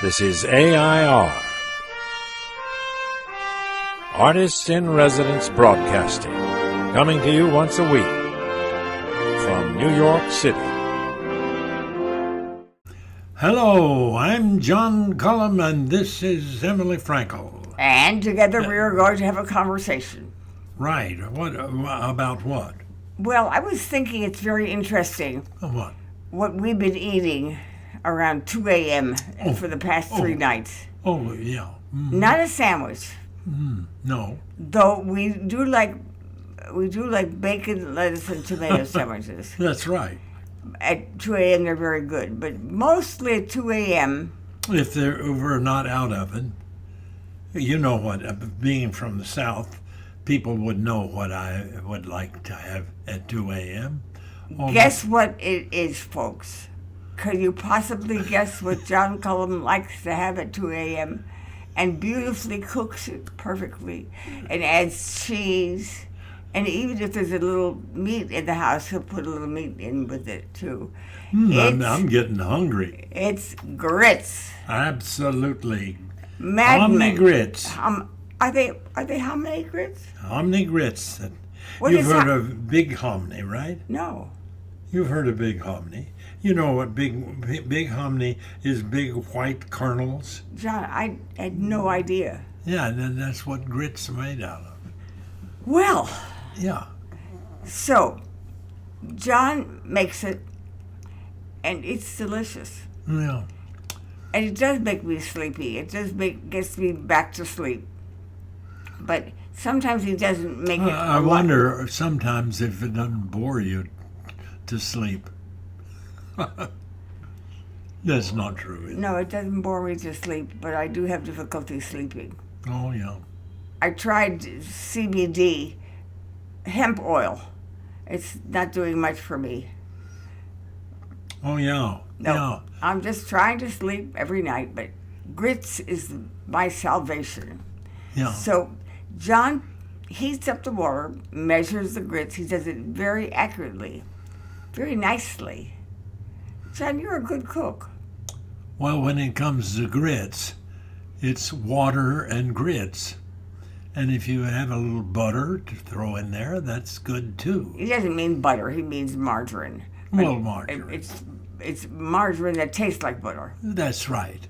This is AI.R. Artists in Residence Broadcasting, coming to you once a week from New York City. Hello, I'm John Cullum, and this is Emily Frankel. And together we are going to have a conversation. Right. What about what? Well, I was thinking it's very interesting What we've been eating around 2 a.m. for the past 3 nights. Oh, yeah. Not a sandwich, No. though we do like bacon, lettuce, and tomato sandwiches. That's right. At 2 a.m. they're very good, but mostly at 2 a.m. If we're not out of it, you know what, being from the South, people would know what I would like to have at 2 a.m. Guess what it is, folks? Could you possibly guess what John Cullum likes to have at 2 a.m. and beautifully cooks it perfectly and adds cheese? And even if there's a little meat in the house, he'll put a little meat in with it, too. I'm getting hungry. It's grits. Absolutely. Madman. Hominy grits. Are they hominy grits? Hominy grits. What You've is heard that? of big hominy, right? No. You've heard of big hominy. You know what big hominy is, big white kernels. John, I had no idea. Yeah, and that's what grits are made out of. Well, Yeah. so John makes it, and it's delicious. Yeah. And it does make me sleepy. It does gets me back to sleep. But sometimes he doesn't make it. I wonder sometimes if it doesn't bore you to sleep. That's not true. Is it? No, it doesn't bore me to sleep, but I do have difficulty sleeping. Oh, yeah. I tried CBD, hemp oil. It's not doing much for me. Oh, yeah. No, Yeah. I'm just trying to sleep every night, but grits is my salvation. Yeah. So John heats up the water, measures the grits. He does it very accurately, very nicely. John, you're a good cook. Well, when it comes to grits, it's water and grits. And if you have a little butter to throw in there, that's good too. He doesn't mean butter. He means margarine. Well, margarine. It's margarine that tastes like butter. That's right.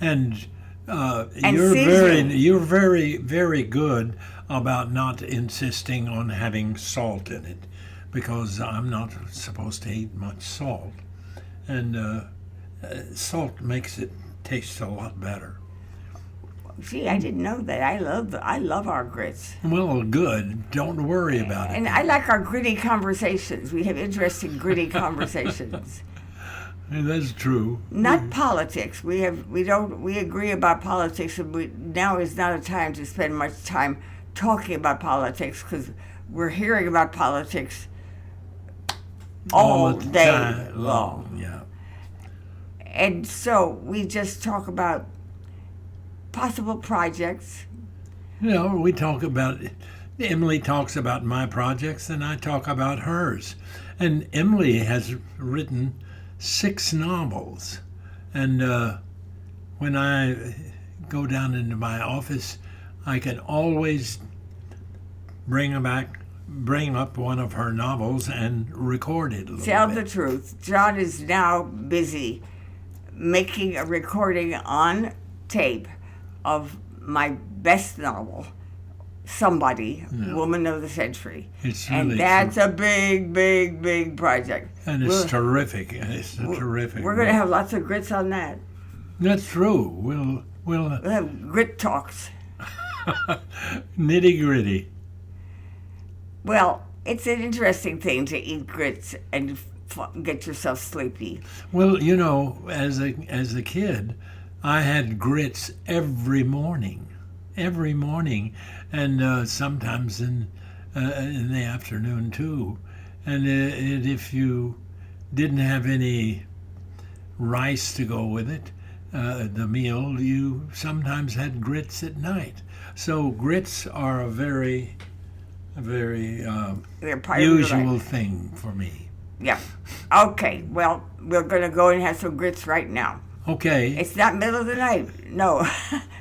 And And you're very good about not insisting on having salt in it, because I'm not supposed to eat much salt, and salt makes it taste a lot better. Gee, I didn't know that. I love our grits. Well, good. Don't worry about it. And I like our gritty conversations. We have interesting gritty conversations. That's true. Not politics. We agree about politics, and now is not a time to spend much time talking about politics, because we're hearing about politics all the day time long. Yeah. And so we just talk about possible projects. You know, we talk about, Emily talks about my projects and I talk about hers. And Emily has written 6 novels. And when I go down into my office, I can always bring up one of her novels and record it a little Tell bit. the truth. John is now busy making a recording on tape of my best novel, Somebody, Woman of the Century. It's and really that's a big project. And it's terrific. It's a terrific. We're going to have lots of grits on that. That's true. We'll We'll have grit talks. nitty gritty. Well, it's an interesting thing to eat grits and get yourself sleepy. Well, you know, as a kid, I had grits every morning, and sometimes in the afternoon too. And if you didn't have any rice to go with it, the meal, you sometimes had grits at night. So grits are a very usual thing for me. Yeah. Okay, well, we're going to go and have some grits right now. Okay. It's not middle of the night. No.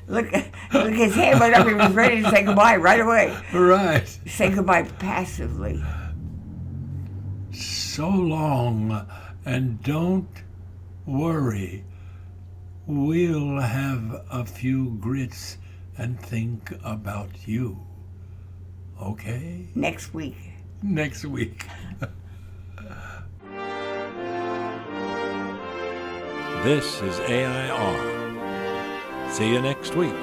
Look, his hand went up. He was ready to say goodbye right away. Right. Say goodbye passively. So long, and don't worry. We'll have a few grits and think about you. Okay? Next week. Next week. This is AI.R. See you next week.